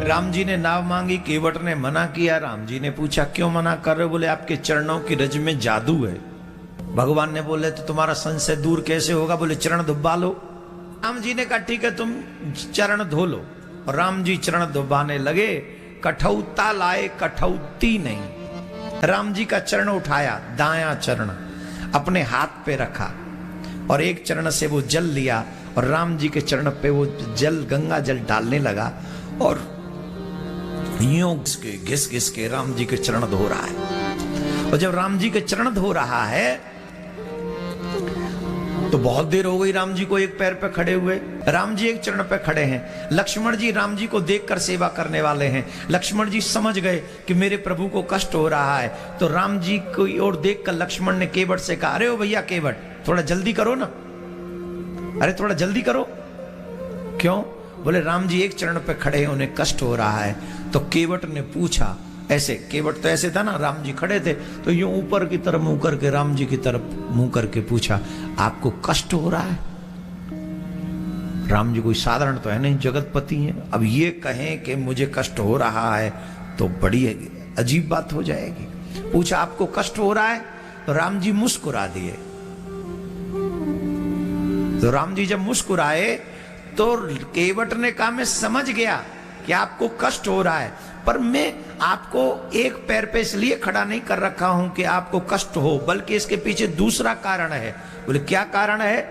राम जी ने नाव मांगी, केवट ने मना किया। राम जी ने पूछा क्यों मना कर रहे हो? बोले आपके चरणों की रज में जादू है। भगवान ने बोले तो तुम्हारा संशय दूर कैसे होगा? बोले चरण दुब्बा लो। राम जी ने कहा ठीक है तुम चरण धो लो। और राम जी चरण दुब्बाने लगे। कठौता लाए, कठौती नहीं। राम जी का चरण उठाया, दायां चरण अपने हाथ पे रखा और एक चरण से वो जल लिया और राम जी के चरण पे वो जल, गंगा जल डालने लगा और यूं घिस घिस के राम जी के चरण धो रहा है। और जब राम जी के चरण धो रहा है तो बहुत देर हो गई राम जी को एक पैर पे खड़े हुए। राम जी एक चरण पे खड़े हैं। लक्ष्मण जी राम जी को देखकर सेवा करने वाले हैं। लक्ष्मण जी समझ गए कि मेरे प्रभु को कष्ट हो रहा है, तो राम जी की ओर देखकर लक्ष्मण ने केवट से कहा, अरे ओ भैया केवट, थोड़ा जल्दी करो ना, अरे थोड़ा जल्दी करो। क्यों? बोले राम जी एक चरण पे खड़े हैं, उन्हें कष्ट हो रहा है। तो केवट ने पूछा, ऐसे केवट तो ऐसे था ना, राम जी खड़े थे तो यूं ऊपर की तरफ मुंह करके राम जी की तरफ मुंह करके पूछा, आपको कष्ट हो रहा है? राम जी कोई साधारण तो है नहीं, जगतपति हैं। अब ये कहें कि मुझे कष्ट हो रहा है तो बड़ी अजीब बात हो जाएगी। पूछा आपको कष्ट हो रहा है? तो राम जी मुस्कुरा दिए। तो राम जी जब मुस्कुराए तो केवट ने कहा मैं समझ गया कि आपको कष्ट हो रहा है, पर मैं आपको एक पैर पे इसलिए खड़ा नहीं कर रखा हूं कि आपको कष्ट हो, बल्कि इसके पीछे दूसरा कारण है। बोले क्या कारण है?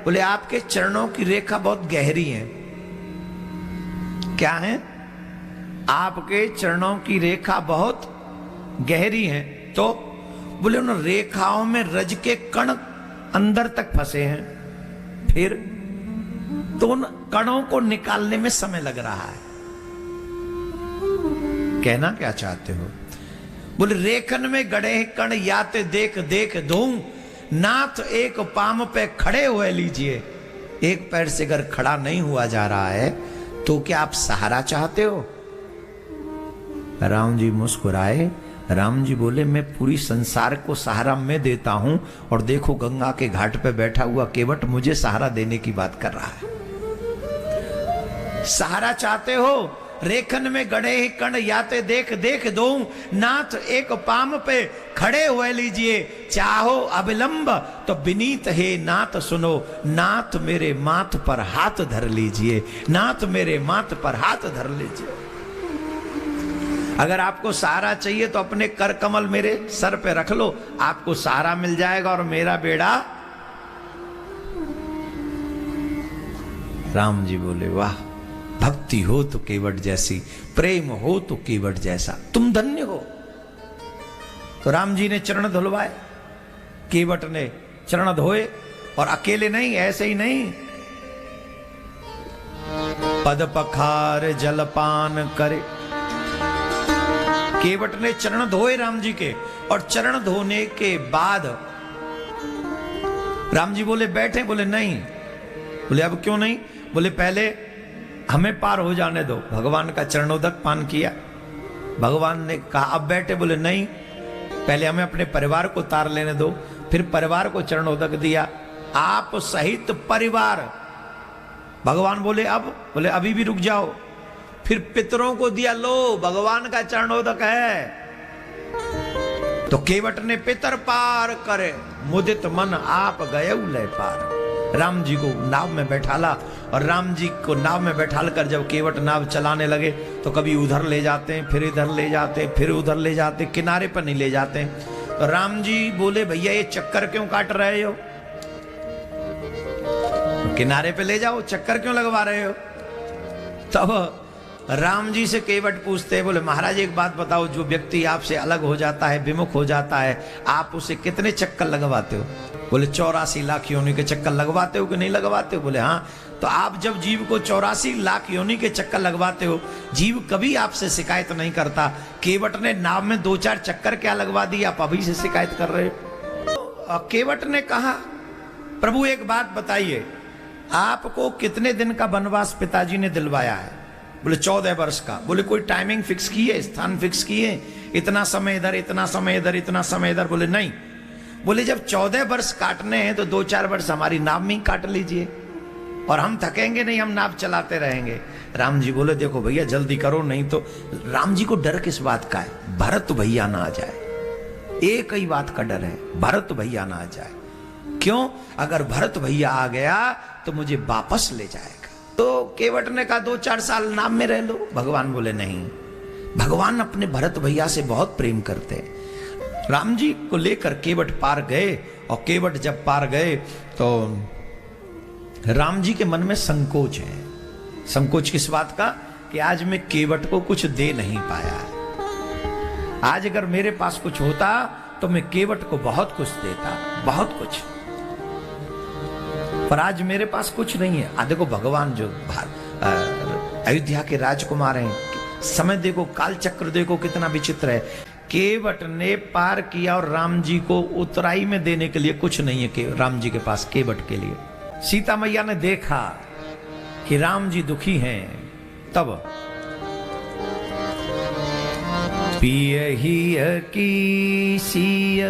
बोले आपके चरणों की रेखा बहुत गहरी है। क्या है? आपके चरणों की रेखा बहुत गहरी है। तो बोले उन रेखाओं में रज के कण अंदर तक फंसे हैं, फिर तो उन कणों को निकालने में समय लग रहा है। कहना क्या चाहते हो? बोले रेखन में गड़े कण याते देख देख धूं, नाथ एक पाम पे खड़े हुए लीजिए। एक पैर से अगर खड़ा नहीं हुआ जा रहा है तो क्या आप सहारा चाहते हो? राम जी मुस्कुराए। राम जी बोले मैं पूरी संसार को सहारा मैं देता हूं, और देखो गंगा के घाट पे बैठा हुआ केवट मुझे सहारा देने की बात कर रहा है। सहारा चाहते हो? रेखन में गड़े कण याते देख देख दो, नाथ एक पाम पे खड़े हुए लीजिए। चाहो अविलंब तो विनीत है नाथ सुनो, नाथ मेरे माथ पर हाथ धर लीजिए, नाथ मेरे माथ पर हाथ धर लीजिए। अगर आपको सहारा चाहिए तो अपने कर कमल मेरे सर पे रख लो, आपको सहारा मिल जाएगा और मेरा बेड़ा। राम जी बोले वाह, भक्ति हो तो केवट जैसी, प्रेम हो तो केवट जैसा, तुम धन्य हो। तो राम जी ने चरण धुलवाए, केवट ने चरण धोए, और अकेले नहीं, ऐसे ही नहीं, पद पखार जलपान करे। केवट ने चरण धोए राम जी के, और चरण धोने के बाद राम जी बोले बैठे? बोले नहीं। बोले अब क्यों नहीं? बोले पहले हमें पार हो जाने दो। भगवान का चरणोदक पान किया। भगवान ने कहा अब बैठे? बोले नहीं, पहले हमें अपने परिवार को तार लेने दो। फिर परिवार को चरणोदक दिया, आप सहित परिवार। भगवान बोले अब? बोले अभी भी रुक जाओ। फिर पितरों को दिया, लो भगवान का चरणोदक है। तो केवट ने पितर पार करे, मुदित मन आप गए लय पार। राम जी को नाव में बैठाला, और राम जी को नाव में बैठाल कर जब केवट नाव चलाने लगे तो कभी उधर ले जाते हैं, फिर इधर ले जाते हैं, फिर उधर ले जाते हैं, किनारे पर नहीं ले जाते हैं। तो राम जी बोले भैया ये चक्कर क्यों काट रहे हो? तो किनारे पे ले जाओ, चक्कर क्यों लगवा रहे हो? तब राम जी से केवट पूछते हैं, बोले महाराज एक बात बताओ, जो व्यक्ति आपसे अलग हो जाता है, विमुख हो जाता है, आप उसे कितने चक्कर लगवाते हो? बोले 84 लाख योनि के चक्कर लगवाते हो कि नहीं लगवाते हो? बोले हाँ। तो आप जब जीव को 84 लाख योनि के चक्कर लगवाते हो, जीव कभी आपसे शिकायत नहीं करता। केवट ने नाव में 2-4 चक्कर क्या लगवा दिए, आप अभी से शिकायत कर रहे हो? केवट ने कहा प्रभु एक बात बताइए, आपको कितने दिन का वनवास पिताजी ने दिलवाया है? बोले 14 वर्ष का। बोले कोई टाइमिंग फिक्स की है, स्थान फिक्स किए, इतना समय इधर, इतना समय इधर, इतना समय इधर? बोले नहीं। बोले जब 14 वर्ष काटने हैं तो 2-4 वर्ष हमारी नाव में ही काट लीजिए। और हम थकेंगे नहीं, हम नाव चलाते रहेंगे। राम जी बोले देखो भैया जल्दी करो, नहीं तो राम जी को डर किस बात का है, भरत भैया ना आ जाए। एक ही बात का डर है, भरत भैया ना आ जाए। क्यों? अगर भरत भैया आ गया तो मुझे वापस ले जाएगा। तो केवट ने कहा 2-4 साल नाव में रह लो। भगवान बोले नहीं, भगवान अपने भरत भैया से बहुत प्रेम करते हैं। राम जी को लेकर केवट पार गए, और केवट जब पार गए तो राम जी के मन में संकोच है। संकोच किस बात का? कि आज मैं केवट को कुछ दे नहीं पाया। आज अगर मेरे पास कुछ होता तो मैं केवट को बहुत कुछ देता, बहुत कुछ, पर आज मेरे पास कुछ नहीं है। देखो भगवान जो अयोध्या के राजकुमार हैं, समय देखो, काल चक्र देखो कितना विचित्र है। केवट ने पार किया और राम जी को उतराई में देने के लिए कुछ नहीं है कि राम जी के पास केवट के लिए। सीता मैया ने देखा कि राम जी दुखी हैं, तब पियहिय की सिय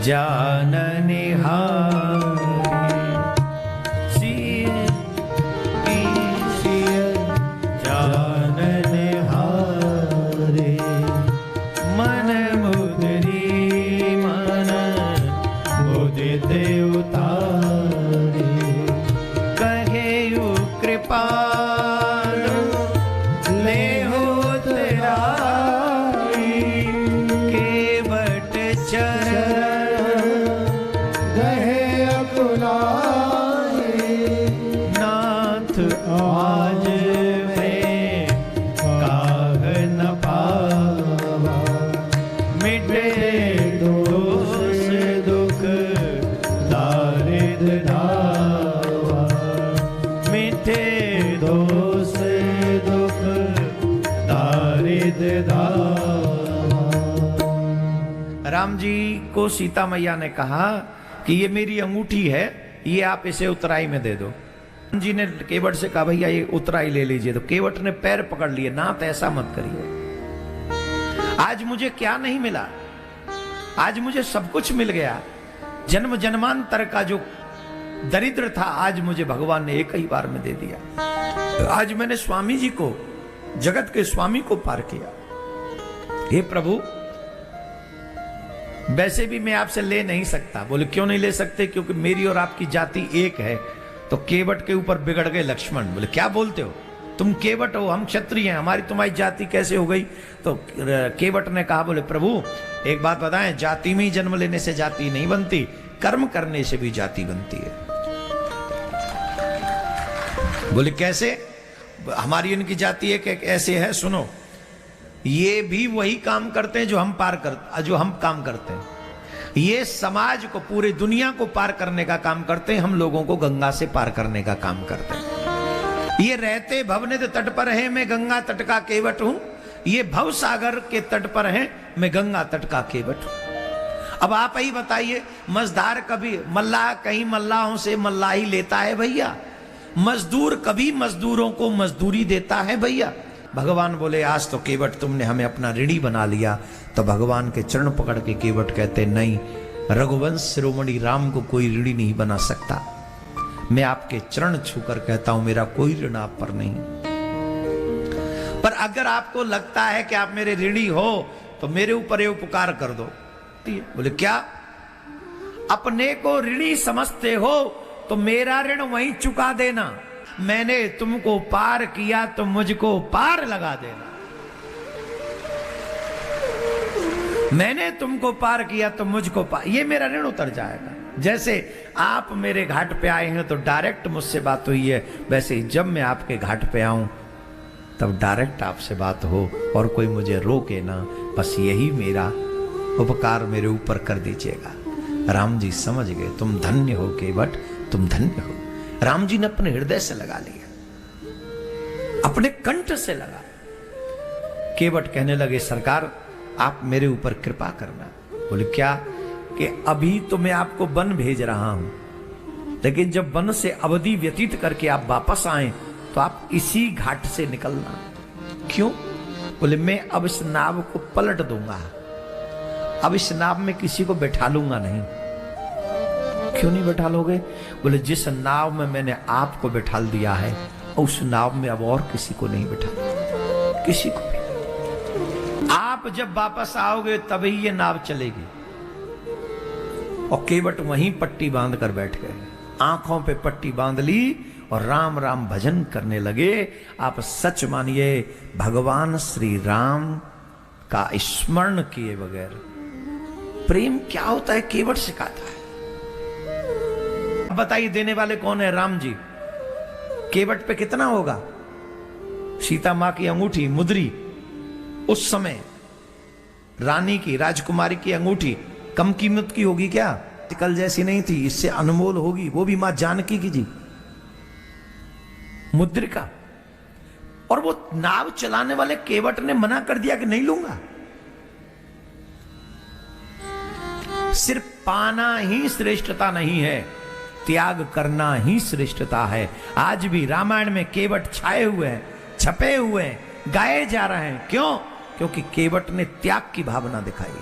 जानन हारे, सिय की सिय जानन हारे, मन मुदरी मन मुदित उतारे, कहेउ कृपालु लेहु तेराई, केवट चरण गहे अपनाए, नाथ आज में काह न पावा, मिटे दोष दुख दारिद्र धावा, मिटे दोष दुख दारिद्र धावा। राम जी को सीता मैया ने कहा कि ये मेरी अंगूठी है, ये आप इसे उतराई में दे दो। राम जी ने केवट से कहा भैया ये उतराई ले लीजिए। तो केवट ने पैर पकड़ लिए, नाथ ऐसा मत करिए, आज मुझे क्या नहीं मिला, आज मुझे सब कुछ मिल गया। जन्म जन्मांतर का जो दरिद्र था आज मुझे भगवान ने एक ही बार में दे दिया। आज मैंने स्वामी जी को, जगत के स्वामी को पार किया। हे प्रभु, वैसे भी मैं आपसे ले नहीं सकता। बोले क्यों नहीं ले सकते? क्योंकि मेरी और आपकी जाति एक है। तो केवट के ऊपर बिगड़ गए लक्ष्मण। बोले क्या बोलते हो, तुम केवट हो, हम क्षत्रिय हैं, हमारी तुम्हारी जाति कैसे हो गई? तो केवट ने कहा बोले प्रभु एक बात बताएं, जाति में ही जन्म लेने से जाति नहीं बनती, कर्म करने से भी जाति बनती है। बोले कैसे? हमारी उनकी जाति एक ऐसे है, सुनो, ये भी वही काम करते हैं जो हम काम करते हैं। ये समाज को, पूरी दुनिया को पार करने का काम करते हैं, हम लोगों को गंगा से पार करने का काम करते हैं। ये रहते भवनिध तट पर है, मैं गंगा तट का केवट हूं। ये भव सागर के तट पर है, मैं गंगा तट का केवट हूं। अब आप ही बताइए, मजदार कभी मल्लाह कहीं मल्लाहों से मल्लाही लेता है भैया? मजदूर कभी मजदूरों को मजदूरी देता है भैया? भगवान बोले आज तो केवट तुमने हमें अपना ऋणी बना लिया। तो भगवान के चरण पकड़ के केवट कहते नहीं, रघुवंश शिरोमणि राम को कोई ऋणी नहीं बना सकता। मैं आपके चरण छूकर कहता हूं मेरा कोई ऋण आप पर नहीं। पर अगर आपको लगता है कि आप मेरे ऋणी हो तो मेरे ऊपर ये उपकार कर दो। बोले क्या? अपने को ऋणी समझते हो तो मेरा ऋण वहीं चुका देना। मैंने तुमको पार किया तो मुझको पार लगा देना। मैंने तुमको पार किया तो मुझको पार, ये मेरा ऋण उतर जाएगा। जैसे आप मेरे घाट पे आए हैं तो डायरेक्ट मुझसे बात हुई है, वैसे ही जब मैं आपके घाट पे आऊं तब डायरेक्ट आपसे बात हो और कोई मुझे रोके ना। बस यही मेरा उपकार मेरे ऊपर कर दीजिएगा। राम जी समझ गए, तुम धन्य हो केवट, तुम धन्य हो। राम जी ने अपने हृदय से लगा लिया, अपने कंठ से लगा। केवट कहने लगे सरकार आप मेरे ऊपर कृपा करना। बोले क्या? कि अभी तो मैं आपको वन भेज रहा हूं, लेकिन जब वन से अवधि व्यतीत करके आप वापस आए तो आप इसी घाट से निकलना। क्यों? बोले मैं अब इस नाव को पलट दूंगा, अब इस नाव में किसी को बैठा लूंगा नहीं। क्यों नहीं बैठा लोगे? बोले जिस नाव में मैंने आपको बैठाल दिया है उस नाव में अब और किसी को नहीं बैठा, किसी को भी। आप जब वापस आओगे तभी ये नाव चलेगी। और केवट वहीं पट्टी बांध कर बैठ गए, आंखों पे पट्टी बांध ली और राम राम भजन करने लगे। आप सच मानिए, भगवान श्री राम का स्मरण किए बगैर प्रेम क्या होता है केवट सिखाता है। अब बताइए देने वाले कौन है? राम जी। केवट पे कितना होगा? सीता मां की अंगूठी मुद्री, उस समय रानी की, राजकुमारी की अंगूठी कम कीमत की होगी क्या? कल जैसी नहीं थी, इससे अनमोल होगी, वो भी मां जानकी की जी मुद्रिका। और वो नाव चलाने वाले केवट ने मना कर दिया कि नहीं लूंगा। सिर्फ पाना ही श्रेष्ठता नहीं है, त्याग करना ही श्रेष्ठता है। आज भी रामायण में केवट छाए हुए हैं, छपे हुए हैं, गाए जा रहे हैं। क्यों? क्योंकि केवट ने त्याग की भावना दिखाई।